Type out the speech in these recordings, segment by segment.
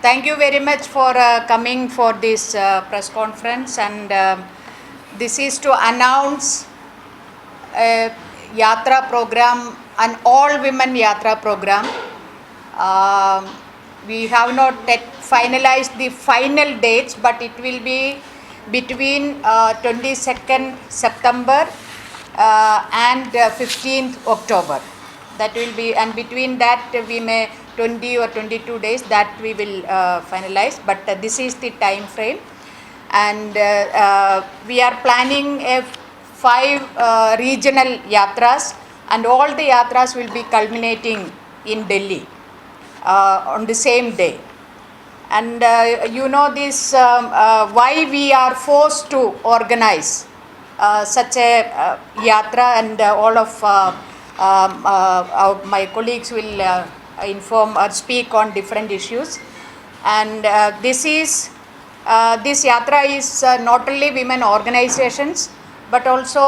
Thank you very much for coming for this press conference, and this is to announce a Yatra program, an all-women Yatra program. We have not yet finalized the final dates, but it will be between 22nd September and 15th October. That will be, and between that we may 20 or 22 days that we will finalize, but this is the time frame. And we are planning a 5 regional yatras, and all the yatras will be culminating in Delhi on the same day. And you know this, why we are forced to organize such a yatra, and all of my colleagues will inform or speak on different issues. And this yatra is not only women organizations, but also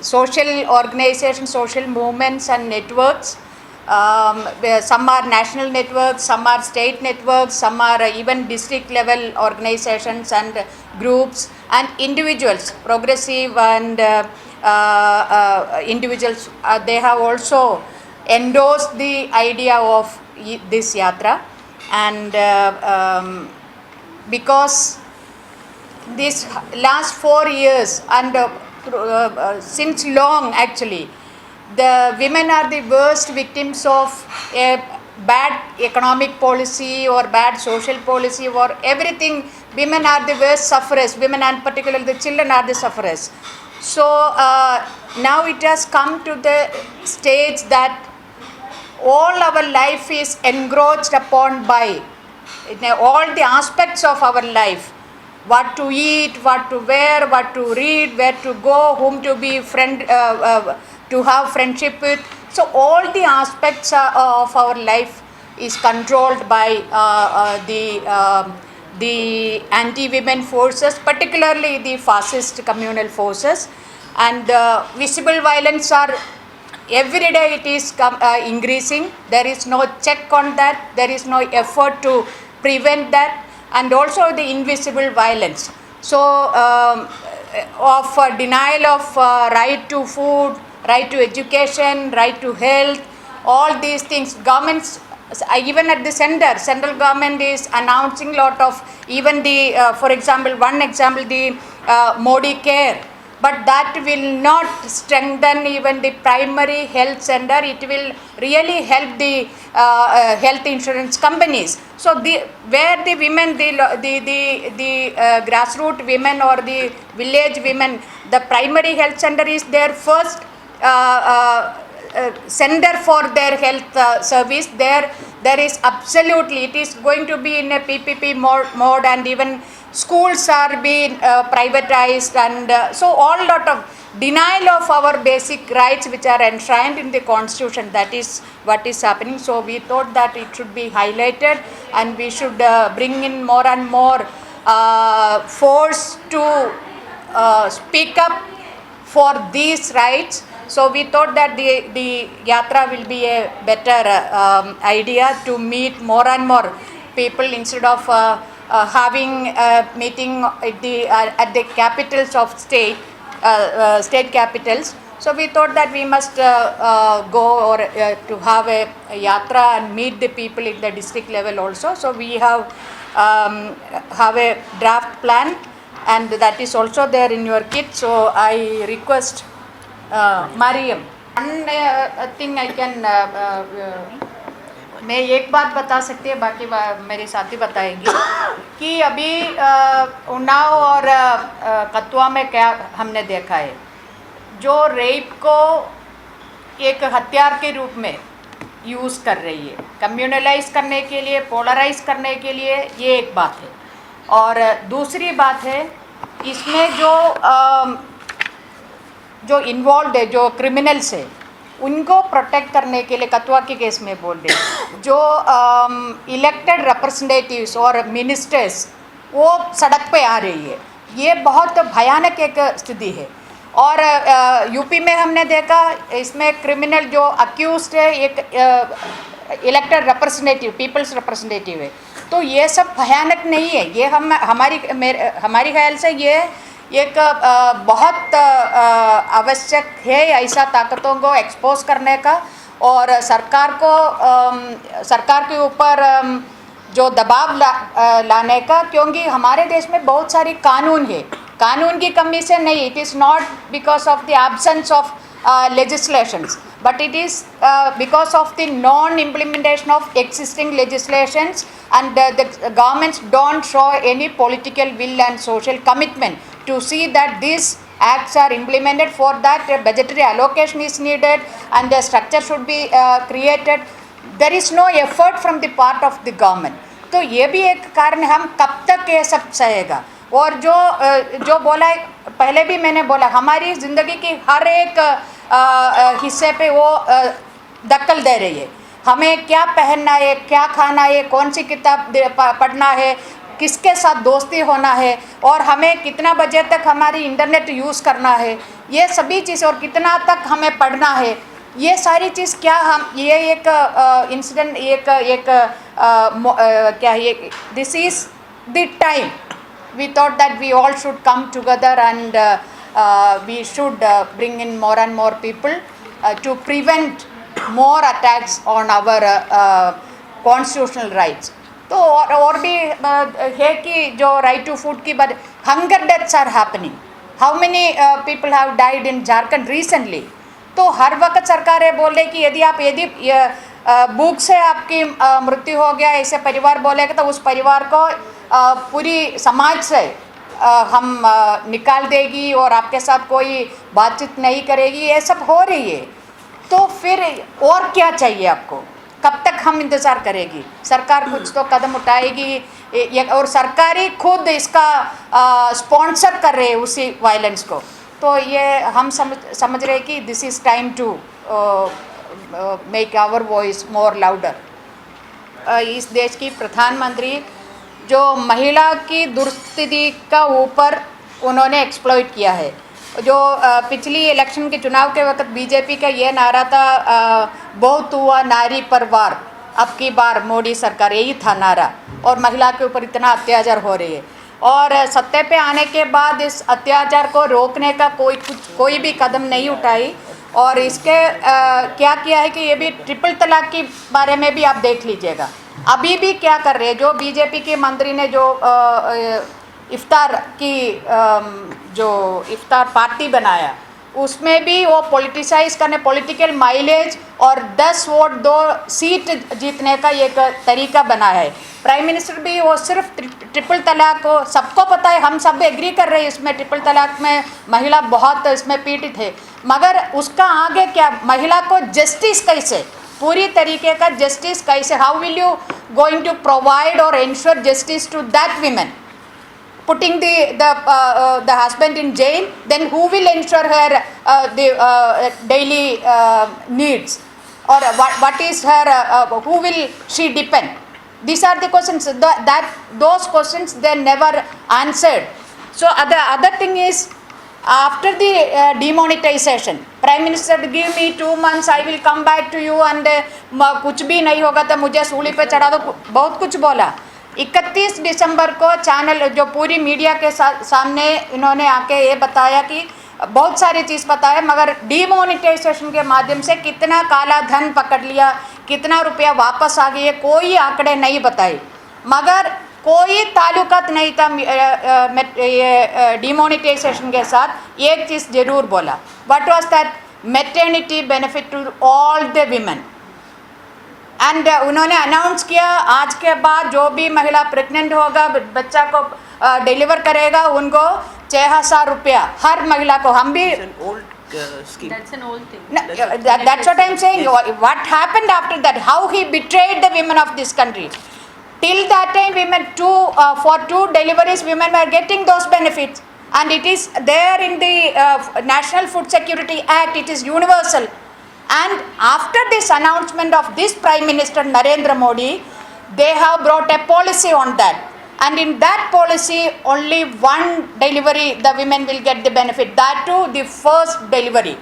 social organizations, social movements and networks. Some are national networks, some are state networks, some are even district level organizations and groups, and individuals, progressive and individuals. They have also endorsed the idea of this yatra. And because this last 4 years and since long actually, the women are the worst victims of a bad economic policy or bad social policy or everything. Women are the worst sufferers. Women, and particularly the children, are the sufferers. So now it has come to the stage that all our life is encroached upon by all the aspects of our life. What to eat, what to wear, what to read, where to go, whom to be to have friendship with. So all the aspects of our life is controlled by the anti-women forces, particularly the fascist communal forces. And visible violence are every day it is increasing. There is no check on that. There is no effort to prevent that. And also the invisible violence. So of denial of right to food, right to education, right to health, all these things. Governments, even at the central government is announcing lot of, even the, for example, one example, the Modi Care. But that will not strengthen even the primary health center. It will really help the health insurance companies. So where the women, the grassroots women or the village women, the primary health center is their first center for their health service. There is absolutely, it is going to be in a PPP mode, and even schools are being privatized, and so all lot of denial of our basic rights which are enshrined in the constitution. That is what is happening. So we thought that it should be highlighted, and we should bring in more and more force to speak up for these rights. So we thought that the yatra will be a better idea to meet more and more people, instead of having a meeting at the capitals of state capitals. So we thought that we must go or to have a yatra and meet the people in the district level also. So we have a draft plan, and that is also there in your kit. So I request Mariam. One thing I can, मैं एक बात बता सकती है, बाकी मेरे साथी बताएंगे कि अभी उन्नाव और कथुआ में क्या हमने देखा है. जो रेप को एक हथियार के रूप में यूज़ कर रही है, कम्युनलाइज करने के लिए, पोलराइज करने के लिए, ये एक बात है. और दूसरी बात है, इसमें जो इन्वॉल्व है, जो क्रिमिनल्स है, उनको प्रोटेक्ट करने के लिए कथुआ के केस में बोल रहे हैं, जो इलेक्टेड रिप्रेजेंटेटिव्स और मिनिस्टर्स वो सड़क पे आ रही है. ये बहुत भयानक एक स्थिति है. और यूपी में हमने देखा, इसमें क्रिमिनल जो अक्यूज्ड है एक इलेक्टेड रिप्रेजेंटेटिव, पीपल्स रिप्रेजेंटेटिव है, तो ये सब भयानक नहीं है, ये हमारी ख्याल से ये एक बहुत आवश्यक है ऐसा ताकतों को एक्सपोज करने का, और सरकार के ऊपर जो दबाव लाने का, क्योंकि हमारे देश में बहुत सारी कानून है, कानून की कमी से नहीं, it is not because of the absence of legislations, but it is because of the non-implementation of existing legislations, and the governments don't show any political will and social commitment to see that these acts are implemented. For that budgetary allocation is needed and the structure should be created. There is no effort from the part of the government. तो ये भी एक कारण, हम कब तक ये सब सहेगा। और जो बोला पहले भी मैंने बोला, हमारी ज़िंदगी की हर एक हिस्से पे वो दखल दे रही है। हमें क्या पहनना है, क्या खाना है, कौन सी किताब पढ़ना है, किसके साथ दोस्ती होना है, और हमें कितना बजे तक हमारी इंटरनेट यूज़ करना है, ये सभी चीज़, और कितना तक हमें पढ़ना है, ये सारी चीज़ क्या हम ये एक इंसिडेंट क्या है, this is the time we thought that we all should come together and we should bring in more and more people to prevent more attacks on our constitutional rights. तो और भी है कि जो right to food की बात, hunger deaths are happening. How many people have died in Jharkhand recently? तो हर वक्त सरकारें बोल रही कि यदि भूख से आपकी मृत्यु हो गया, ऐसे परिवार बोलेगा तो उस परिवार को पूरी समाज से हम निकाल देगी और आपके साथ कोई बातचीत नहीं करेगी, ये सब हो रही है। तो फिर और क्या चाहिए आपको? कब तक हम इंतज़ार करेगी? सरकार कुछ तो कदम उठाएगी, और सरकार ही खुद इसका स्पॉन्सर कर रहे हैं उसी वायलेंस को। तो ये हम समझ रहे कि this is time to make our voice more louder. इस देश की प्रधानमंत्री जो महिला की दुर्स्थिति का ऊपर उन्होंने एक्सप्लॉइट किया है, जो पिछली इलेक्शन के चुनाव के वक्त बीजेपी का ये नारा था, बहुत हुआ नारी पर वार, अब की बार मोदी सरकार, यही था नारा, और महिला के ऊपर इतना अत्याचार हो रही है। और सत्ता पे आने के बाद इस अत्याचार को रोकने का कोई भी कदम नहीं उठाई, और इसके क्या किया है कि ये भी ट्रिपल तलाक के बारे में भी आप देख लीजिएगा, अभी भी क्या कर रहे हैं। जो बीजेपी के मंत्री ने जो इफ्तार पार्टी बनाया, उसमें भी वो पॉलिटिसाइज करने, पॉलिटिकल माइलेज और 10 वोट 2 सीट जीतने का एक तरीका बनाया है। प्राइम मिनिस्टर भी वो सिर्फ ट्रिपल तलाक को, सबको पता है, हम सब एग्री कर रहे हैं इसमें, ट्रिपल तलाक में महिला बहुत इसमें पीड़ित है, मगर उसका आगे क्या, महिला को जस्टिस कैसे, पूरी तरीके का जस्टिस कैसे, how will you going to provide और ensure justice to that women? Putting the husband in jail, then who will ensure her the daily needs, or what is her who will she depend? These are the questions those questions they never answered. So the other thing is, after the demonetization, Prime Minister give me 2 months, I will come back to you, and कुछ भी नहीं होगा तो मुझे सूली पे चढ़ा दो, बहुत कुछ बोला। 31 दिसंबर को चैनल जो पूरी मीडिया के सामने इन्होंने आके ये बताया कि बहुत सारी चीज़ बताया, मगर डीमोनेटाइजेशन के माध्यम से कितना काला धन पकड़ लिया, कितना रुपया वापस आ गया, कोई आंकड़े नहीं बताए, मगर कोई ताल्लुकात नहीं था ये डीमोनेटाइजेशन के साथ। एक चीज़ ज़रूर बोला, what was that? Maternity benefit to all the women. And उन्होंने अनाउंस किया, आज के बाद जो भी महिला प्रेग्नेंट होगा, बच्चा को डिलीवर करेगा, उनको 6,000 रुपया हर महिला को। हम भी That's an old thing. That's what I'm saying. What happened after that? How he betrayed the women of this country. Till that time, women for 2 deliveries, women were getting those benefits, and it is there in the National Food Security Act. It is universal. And after this announcement of this Prime Minister Narendra Modi, they have brought a policy on that. And in that policy, only 1 delivery the women will get the benefit. That too, the first delivery.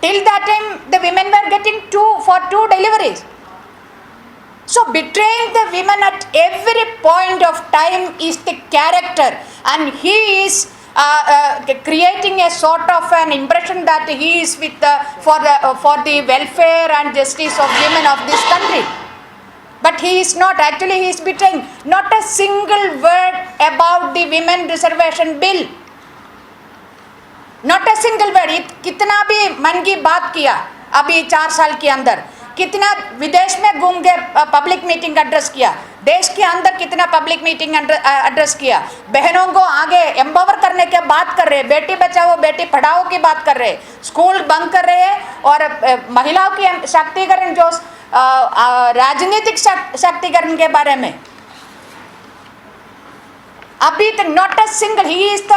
Till that time, the women were getting for 2 deliveries. So betraying the women at every point of time is the character, and he is creating a sort of an impression that he is with for the welfare and justice of women of this country. But he is not. Actually, he is betraying. Not a single word about the women reservation bill. Not a single word. कितना भी मन की बात किया अभी 4 साल के अंदर, कितना विदेश में घूम के पब्लिक मीटिंग एड्रेस किया, देश के अंदर कितना पब्लिक मीटिंग एड्रेस किया, बहनों को आगे एम्पावर करने की बात कर रहे हैं, बेटी बचाओ बेटी पढ़ाओ की बात कर रहे हैं, स्कूल बंद कर रहे हैं, और महिलाओं की शक्तिकरण, जो राजनीतिक शक्तिकरण के बारे में अभी तक not a single. He is the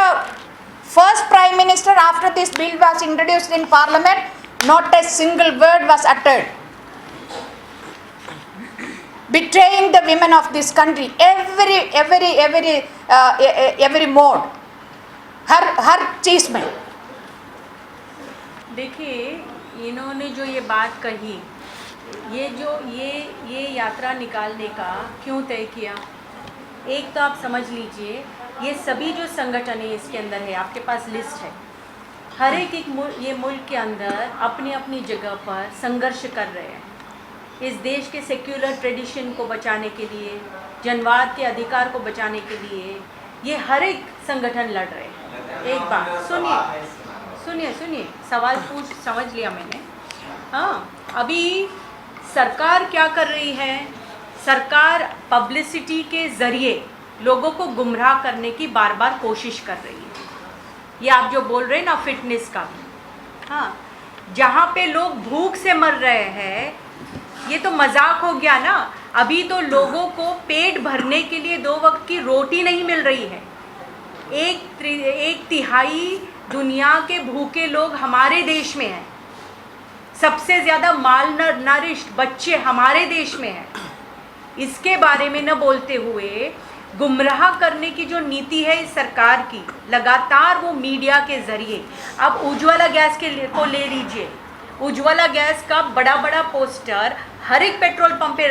first prime minister after this bill was introduced in parliament. Not a single word was uttered. Betraying the women of this country every mode, हर चीज में. देखिए, इन्होंने जो ये बात कही, ये यात्रा निकालने का क्यों तय किया? एक तो आप समझ लीजिए, ये सभी जो संगठन है इसके अंदर है, आपके पास लिस्ट है, हर एक ये मुल्क के अंदर अपनी अपनी जगह पर संघर्ष कर रहे हैं. इस देश के सेक्युलर ट्रेडिशन को बचाने के लिए, जनवाद के अधिकार को बचाने के लिए ये हर एक संगठन लड़ रहे हैं. एक बात सुनिए, सवाल पूछ समझ लिया मैंने. हाँ, अभी सरकार क्या कर रही है? सरकार पब्लिसिटी के ज़रिए लोगों को गुमराह करने की बार बार कोशिश कर रही है. ये आप जो बोल रहे हैं ना फिटनेस का, हाँ, जहाँ पे लोग भूख से मर रहे हैं, ये तो मजाक हो गया ना. अभी तो लोगों को पेट भरने के लिए 2 वक्त की रोटी नहीं मिल रही है. 1/3 दुनिया के भूखे लोग हमारे देश में हैं. सबसे ज़्यादा मालनरिश्ड बच्चे हमारे देश में हैं. इसके बारे में न बोलते हुए गुमराह करने की जो नीति है इस सरकार की, लगातार वो मीडिया के ज़रिए. अब उज्ज्वला गैस को ले लीजिए. उज्ज्वला गैस का बड़ा बड़ा पोस्टर हर एक पेट्रोल पंप पे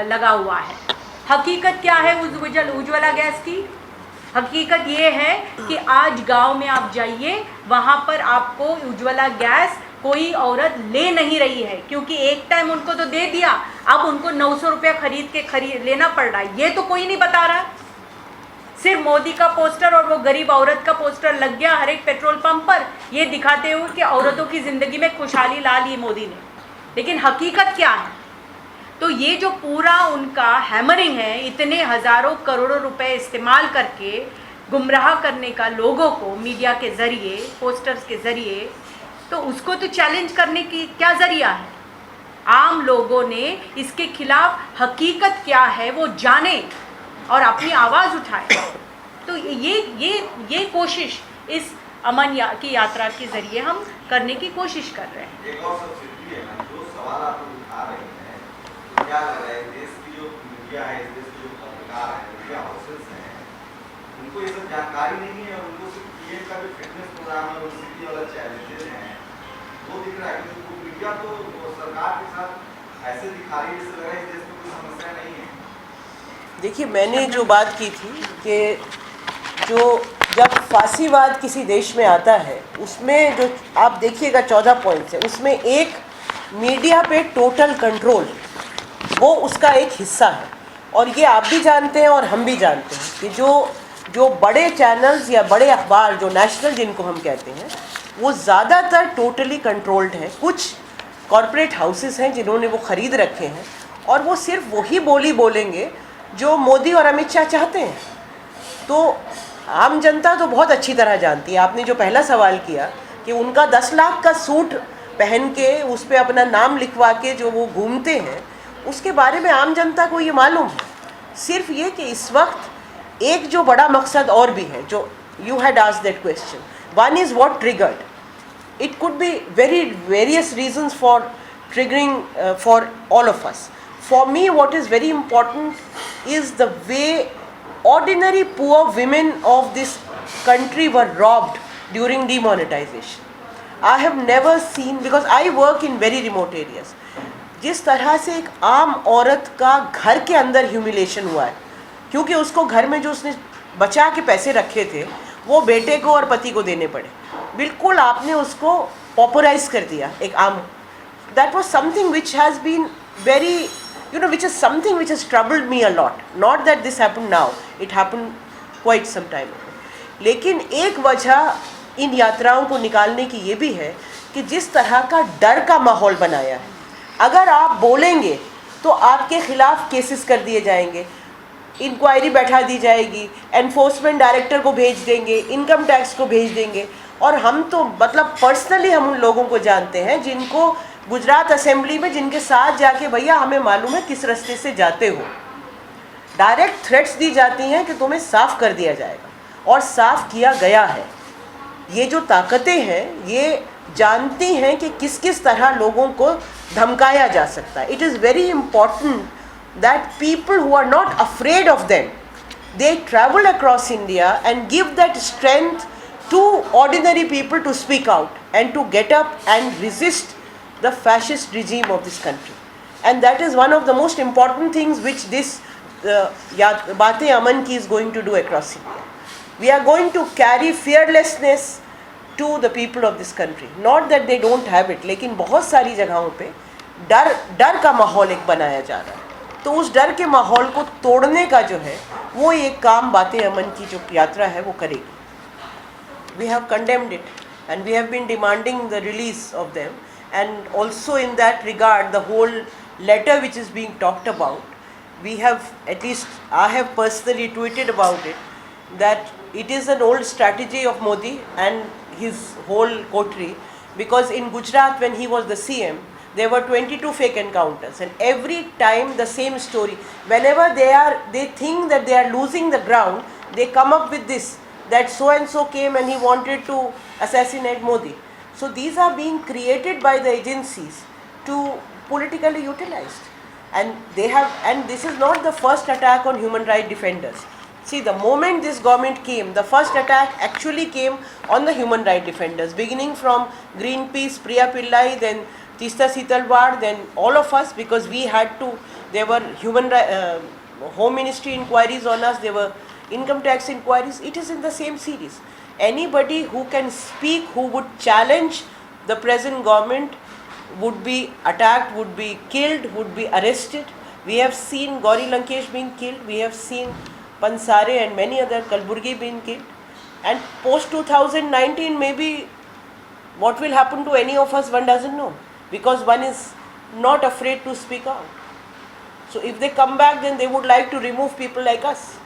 लगा हुआ है. हकीकत क्या है उज्ज्वला गैस की? हकीकत ये है कि आज गांव में आप जाइए, वहाँ पर आपको उज्ज्वला गैस कोई औरत ले नहीं रही है, क्योंकि एक टाइम उनको तो दे दिया, अब उनको 900 रुपया खरीद लेना पड़ रहा है. ये तो कोई नहीं बता रहा. सिर्फ मोदी का पोस्टर और वो गरीब औरत का पोस्टर लग गया हर एक पेट्रोल पंप पर, ये दिखाते हुए कि औरतों की ज़िंदगी में खुशहाली ला ली मोदी ने. लेकिन हकीकत क्या है? तो ये जो पूरा उनका हैमरिंग है, इतने हज़ारों करोड़ों रुपए इस्तेमाल करके गुमराह करने का लोगों को मीडिया के ज़रिए, पोस्टर्स के ज़रिए, तो उसको तो चैलेंज करने की क्या ज़रिया है? आम लोगों ने इसके खिलाफ हकीकत क्या है वो जाने और अपनी आवाज़ उठाए. तो ये कोशिश इस अमन की यात्रा के ज़रिए हम करने की कोशिश कर रहे हैं. एक और सब्सिडी है ना, जो सवाल आप उठा रहे हैं, तो क्या लग रहा है देश की जो मीडिया है, देश के जो पत्रकार हैं, मीडिया हाउसेस हैं, उनको ये सब जानकारी नहीं है. उनको सिर्फ पीएम का जो फिटनेस प्रोग्राम है, सिटी वाला चैलेंजेस हैं, वो दिख रहा है. क्योंकि मीडिया तो सरकार के साथ ऐसे दिखा रही है जैसे लग रहा है इस देश में कोई समस्या नहीं है. देखिए, मैंने जो बात की थी कि जो जब फांसीवाद किसी देश में आता है, उसमें जो आप देखिएगा 14 पॉइंट्स है, उसमें एक मीडिया पे टोटल कंट्रोल, वो उसका एक हिस्सा है. और ये आप भी जानते हैं और हम भी जानते हैं कि जो बड़े चैनल्स या बड़े अखबार जो नेशनल जिनको हम कहते हैं, वो ज़्यादातर टोटली कंट्रोल्ड है. कुछ कॉरपोरेट हाउसेस हैं जिन्होंने वो ख़रीद रखे हैं, और वो सिर्फ वही बोली बोलेंगे जो मोदी और अमित शाह चाहते हैं. तो आम जनता तो बहुत अच्छी तरह जानती है. आपने जो पहला सवाल किया कि उनका 10 लाख का सूट पहन के उस पर अपना नाम लिखवा के जो वो घूमते हैं, उसके बारे में आम जनता को ये मालूम है. सिर्फ ये कि इस वक्त एक जो बड़ा मकसद और भी है, जो you had asked that question, one is what triggered. It could be various reasons for triggering for all of us. For me, what is very important is the way ordinary poor women of this country were robbed during demonetization. I have never seen, because I work in very remote areas, जिस तरह से एक आम औरत का घर के अंदर ह्यूमिलेशन हुआ है, क्योंकि उसको घर में जो उसने बचा के पैसे रखे थे वो बेटे को और पति को देने पड़े, बिल्कुल आपने उसको पॉपुलराइज कर दिया एक आम. That was something which has been very which is something which has troubled me a lot. Not that this happened now, it happened quite some time ago. लेकिन एक वजह इन यात्राओं को निकालने की ये भी है कि जिस तरह का डर का माहौल बनाया है, अगर आप बोलेंगे तो आपके खिलाफ केसेस कर दिए जाएंगे, इंक्वायरी बैठा दी जाएगी, एनफोर्समेंट डायरेक्टर को भेज देंगे, इनकम टैक्स को भेज देंगे. और हम तो मतलब पर्सनली हम उन लोगों को जानते हैं जिनको गुजरात असेंबली में, जिनके साथ जाके भैया हमें मालूम है किस रास्ते से जाते हो, डायरेक्ट थ्रेट्स दी जाती हैं कि तुम्हें साफ़ कर दिया जाएगा, और साफ़ किया गया है. ये जो ताकतें हैं ये जानती हैं कि किस किस तरह लोगों को धमकाया जा सकता है. It is very important that people who are not afraid of them, they travel across India and give that strength to ordinary people to speak out and to get up and resist the fascist regime of this country. And that is one of the most important things which this Baatein Aman Ki is going to do across India. We are going to carry fearlessness to the people of this country. Not that they don't have it, लेकिन बहुत सारी जगहों पे डर का माहौल एक बनाया जा रहा है. तो उस डर के माहौल को तोड़ने का जो है वो एक काम बातें अमन की जो यात्रा है वो करेगी. We have condemned it and we have been demanding the release of them. And also in that regard, the whole letter which is being talked about, we have, at least I have personally tweeted about it, that it is an old strategy of Modi and his whole coterie, because in Gujarat when he was the CM, there were 22 fake encounters, and every time the same story. Whenever they think that they are losing the ground, they come up with this, that so and so came and he wanted to assassinate Modi. So these are being created by the agencies to politically utilized, and this is not the first attack on human rights defenders. See, the moment this government came, the first attack actually came on the human rights defenders, beginning from Greenpeace, Priya Pillai, then Tista Sitalwar, then all of us, because we had to, there were Home Ministry inquiries on us, there were income tax inquiries. It is in the same series. Anybody who can speak, who would challenge the present government would be attacked, would be killed, would be arrested. We have seen Gauri Lankesh being killed, we have seen Pansare and many other, Kalburgi being killed. And post 2019 maybe what will happen to any of us, one doesn't know, because one is not afraid to speak out. So if they come back, then they would like to remove people like us.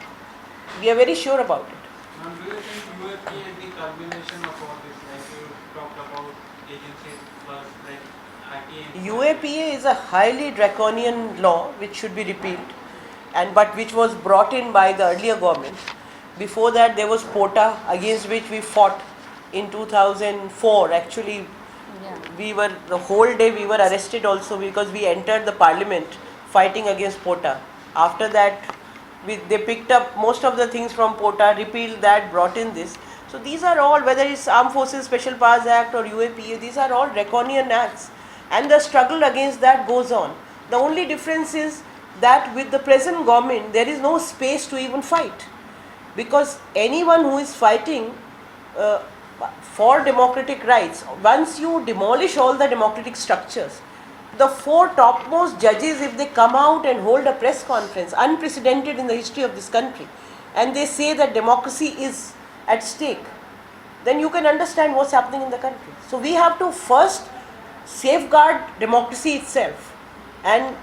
We are very sure about it. Ma'am, do you think UAP is the culmination of all this? Like you talked about agencies first, like RTA. UAPA is a highly draconian law which should be repealed, but which was brought in by the earlier government. Before that there was POTA, against which we fought in 2004. Actually, the whole day we were arrested also, because we entered the parliament fighting against POTA. After that, they picked up most of the things from POTA, repealed that, brought in this. So these are all, whether it's Armed Forces Special Powers Act or UAPA, these are all draconian acts, and the struggle against that goes on. The only difference is that with the present government there is no space to even fight, because anyone who is fighting for democratic rights, once you demolish all the democratic structures, the four topmost judges, if they come out and hold a press conference, unprecedented in the history of this country, and they say that democracy is at stake, then you can understand what's happening in the country. So we have to first safeguard democracy itself and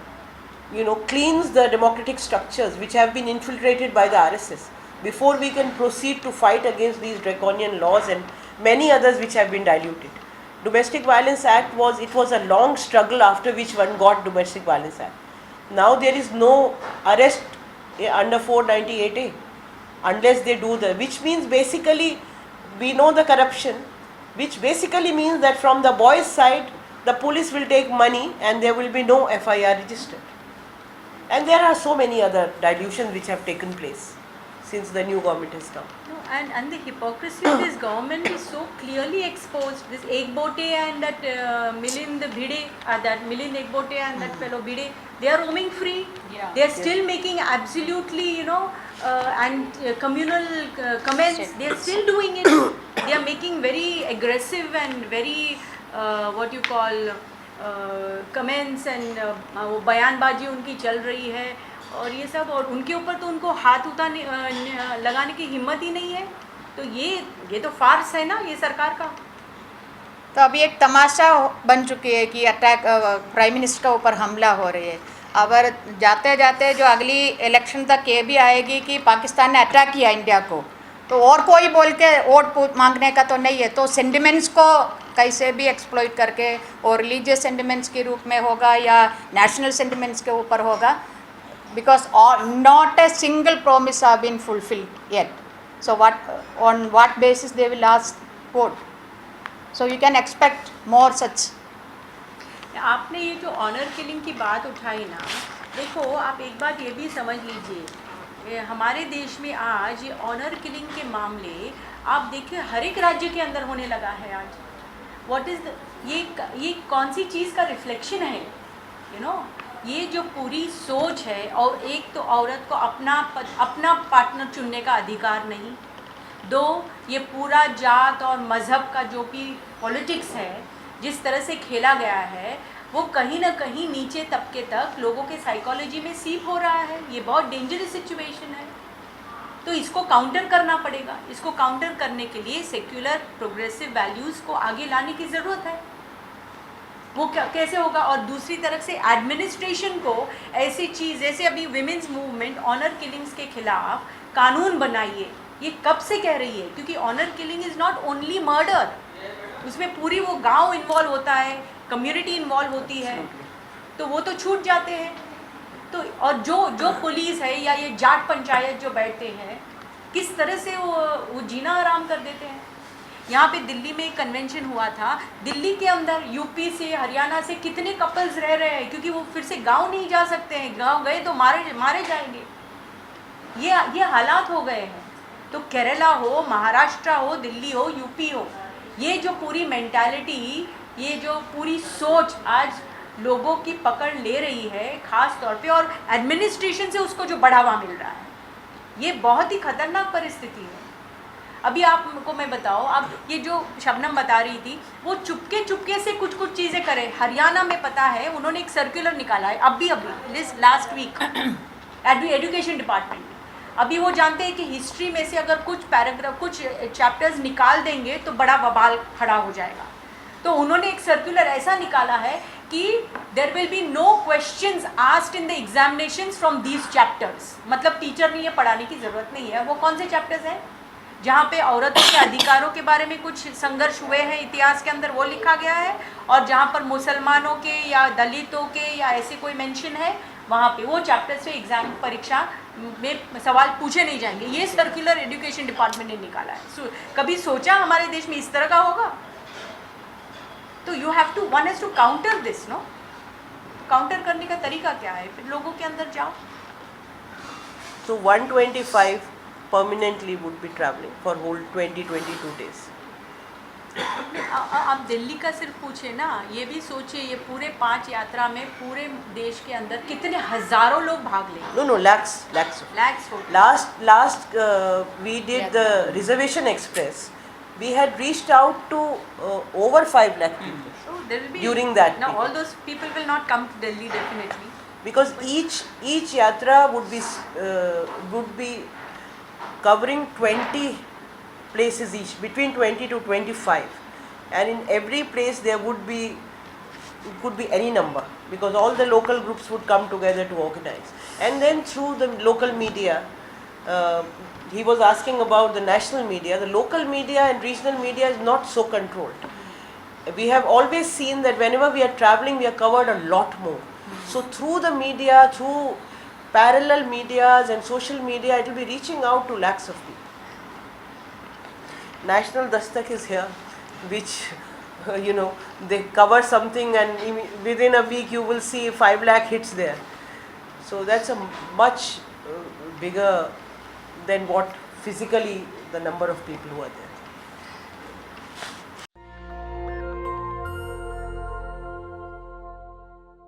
cleanse the democratic structures which have been infiltrated by the RSS before we can proceed to fight against these draconian laws and many others which have been diluted. Domestic Violence Act was a long struggle, after which one got Domestic Violence Act. Now there is no arrest under 498A unless they do which means basically we know the corruption, which basically means that from the boys' side the police will take money and there will be no FIR registered. And there are so many other dilutions which have taken place since the new government has come. And the hypocrisy of this government is so clearly exposed. This Ekbote and that Milind Bhide, that Milind Ekbote and that fellow Bhide, they are roaming free. Yeah. They are still making absolutely, and communal comments. They are still doing it. They are making very aggressive and very what you call comments and वो बयानबाजी उनकी चल रही है और ये सब, और उनके ऊपर तो उनको हाथ उठाने लगाने की हिम्मत ही नहीं है. तो ये तो फार्स है ना ये सरकार का. तो अभी एक तमाशा बन चुकी है कि अटैक प्राइम मिनिस्टर के ऊपर हमला हो रही है. अगर जाते जाते जो अगली इलेक्शन तक ये भी आएगी कि पाकिस्तान ने अटैक किया इंडिया को, तो और कोई बोल के वोट मांगने का तो नहीं है. तो सेंटिमेंट्स को कैसे भी एक्सप्लॉइट करके और रिलीजियस सेंटिमेंट्स के रूप में होगा या नेशनल सेंटिमेंट्स के ऊपर होगा, because not a single promise have been fulfilled yet. So on what basis they will ask vote? So you can expect more such. आपने ये जो ऑनर किलिंग की बात उठाई ना, देखो आप एक बात ये भी समझ लीजिए, हमारे देश में आज ये ऑनर किलिंग के मामले आप देखिए हर एक राज्य के अंदर होने लगा है आज. व्हाट इज़ ये कौन सी चीज़ का रिफ्लेक्शन है? ये जो पूरी सोच है, और एक तो औरत को अपना पार्टनर चुनने का अधिकार नहीं, 2 ये पूरा जात और मज़हब का जो भी पॉलिटिक्स है जिस तरह से खेला गया है, वो कहीं ना कहीं नीचे तबके तक लोगों के साइकोलॉजी में सीप हो रहा है. ये बहुत डेंजरस सिचुएशन है. तो इसको काउंटर करना पड़ेगा. इसको काउंटर करने के लिए सेक्युलर प्रोग्रेसिव वैल्यूज़ को आगे लाने की ज़रूरत है. वो कैसे होगा? और दूसरी तरफ से एडमिनिस्ट्रेशन को ऐसी चीज़, जैसे अभी विमेंस मूवमेंट ऑनर किलिंग्स के खिलाफ कानून बनाइए, ये कब से कह रही है? क्योंकि honour killing is not only murder, उसमें पूरी वो गांव इन्वॉल्व होता है, कम्युनिटी इन्वॉल्व होती है, तो वो तो छूट जाते हैं. तो और जो पुलिस है या ये जाट पंचायत जो बैठते हैं, किस तरह से वो जीना आराम कर देते हैं. यहाँ पे दिल्ली में एक कन्वेंशन हुआ था, दिल्ली के अंदर यूपी से हरियाणा से कितने कपल्स रह रहे हैं, क्योंकि वो फिर से गांव नहीं जा सकते हैं, गांव गए तो मारे जाएंगे. ये हालात हो गए हैं. तो केरला हो, महाराष्ट्र हो, दिल्ली हो, यूपी हो, ये जो पूरी मेंटालिटी, ये जो पूरी सोच आज लोगों की पकड़ ले रही है ख़ास तौर पे, और एडमिनिस्ट्रेशन से उसको जो बढ़ावा मिल रहा है, ये बहुत ही खतरनाक परिस्थिति है. अभी आपको मैं बताओ, अब ये जो शबनम बता रही थी, वो चुपके से कुछ चीज़ें करे. हरियाणा में पता है उन्होंने एक सर्कुलर निकाला है अभी this last week education department में. अभी वो जानते हैं कि हिस्ट्री में से अगर कुछ पैराग्राफ, कुछ चैप्टर्स निकाल देंगे तो बड़ा बवाल खड़ा हो जाएगा. तो उन्होंने एक सर्कुलर ऐसा निकाला है कि there will be no questions asked in the examinations from these chapters. मतलब टीचर ने ये पढ़ाने की ज़रूरत नहीं है. वो कौन से चैप्टर्स हैं जहाँ पे औरतों के अधिकारों के बारे में कुछ संघर्ष हुए हैं इतिहास के अंदर, वो लिखा गया है. और जहाँ पर मुसलमानों के या दलितों के या ऐसे कोई मेंशन है, वहाँ पे वो चैप्टर से एग्जाम परीक्षा में सवाल पूछे नहीं जाएंगे. ये सर्कुलर एजुकेशन डिपार्टमेंट ने निकाला है. कभी सोचा हमारे देश में इस तरह का होगा? तो one has to counter this. No, counter करने का तरीका क्या है? फिर लोगों के अंदर जाओ. So 125 permanently would be traveling for whole 20-22 days. आप दिल्ली का सिर्फ पूछे ना, ये भी सोचिए ये पूरे 5 यात्रा में पूरे देश के अंदर कितने हजारों लोग भाग लेंगे. No, lakhs. Last we did the reservation express. We had reached out to over 5 lakh people. So there will be during that now period. all those people will not come to Delhi definitely. Because each yatra would be covering 20 places each, between 20 to 25, and in every place there would be, it could be any number, because all the local groups would come together to organize. And then through the local media, he was asking about the national media. The local media and regional media is not so controlled. We have always seen that whenever we are traveling, we are covered a lot more. So through the media, through parallel medias and social media, it will be reaching out to lakhs of people. National Dastak is here, which they cover something, and within a week you will see 5 lakh hits there. So that's a much bigger than what physically the number of people who are there.